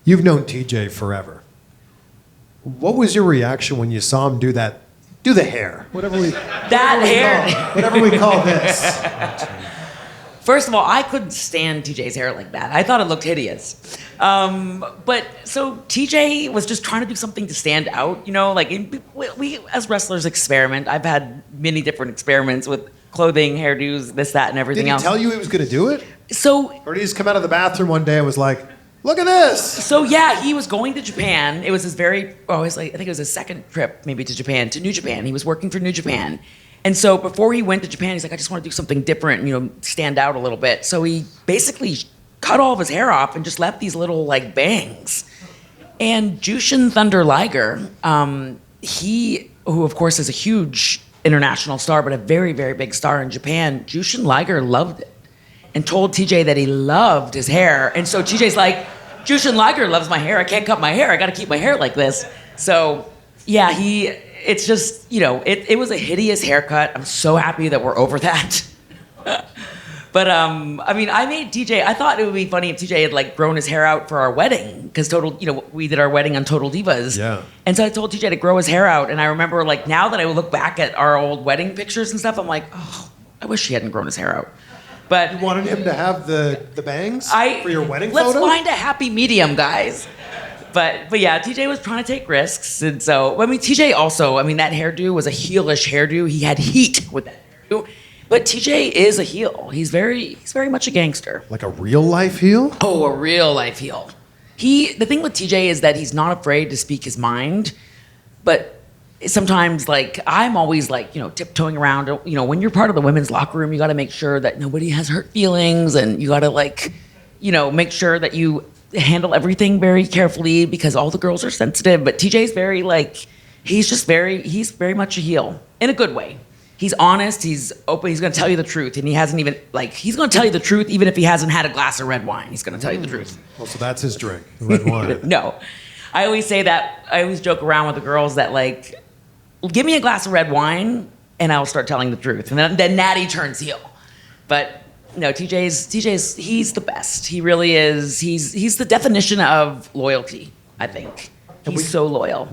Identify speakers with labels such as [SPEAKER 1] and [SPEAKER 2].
[SPEAKER 1] You've known TJ forever. What was your reaction when you saw him do that? Do the hair, whatever we call this.
[SPEAKER 2] First of all, I couldn't stand TJ's hair like that. I thought it looked hideous. But so TJ was just trying to do something to stand out, you know, like we as wrestlers experiment. I've had many different experiments with clothing, hairdos, this, that, and everything else.
[SPEAKER 1] Did he tell you he was going to do it?
[SPEAKER 2] So,
[SPEAKER 1] or did he just come out of the bathroom one day and was like, look at this?
[SPEAKER 2] So yeah, he was going to Japan. It was his I think it was his second trip maybe to Japan, to New Japan. He was working for New Japan. And so before he went to Japan, he's like, I just want to do something different, you know, stand out a little bit. So he basically cut all of his hair off and just left these little like bangs. And Jushin Thunder Liger, he, who of course is a huge international star, but a very, very big star in Japan, Jushin Liger loved it and told TJ that he loved his hair. And so TJ's like, Jushin Liger loves my hair. I can't cut my hair. I got to keep my hair like this. So yeah, it's just, you know, it was a hideous haircut. I'm so happy that we're over that. But I mean, I made TJ, I thought it would be funny if TJ had like grown his hair out for our wedding, because we did our wedding on Total Divas.
[SPEAKER 1] Yeah.
[SPEAKER 2] And so I told TJ to grow his hair out. And I remember like now that I look back at our old wedding pictures and stuff, I'm like, oh, I wish he hadn't grown his hair out. But
[SPEAKER 1] you wanted him to have the bangs for your wedding
[SPEAKER 2] let's
[SPEAKER 1] photo?
[SPEAKER 2] Let's find a happy medium, guys. But yeah, TJ was trying to take risks. And so, I mean, TJ also, I mean, that hairdo was a heelish hairdo. He had heat with that hairdo. But TJ is a heel. He's very much a gangster.
[SPEAKER 1] Like a real life heel?
[SPEAKER 2] Oh, a real life heel. The thing with TJ is that he's not afraid to speak his mind, but sometimes, like, I'm always like, you know, tiptoeing around. You know, when you're part of the women's locker room, you got to make sure that nobody has hurt feelings, and you got to, like, you know, make sure that you handle everything very carefully because all the girls are sensitive. But TJ's very, like, he's very much a heel in a good way. He's honest, he's open, he's going to tell you the truth, and he's going to tell you the truth even if he hasn't had a glass of red wine. He's going to tell you the truth.
[SPEAKER 1] Well, so that's his drink, red wine.
[SPEAKER 2] No. I always say that, I always joke around with the girls that, like, give me a glass of red wine and I'll start telling the truth. And then Natty turns heel. But no, TJ's he's the best. He really is. He's the definition of loyalty, I think. He's so loyal.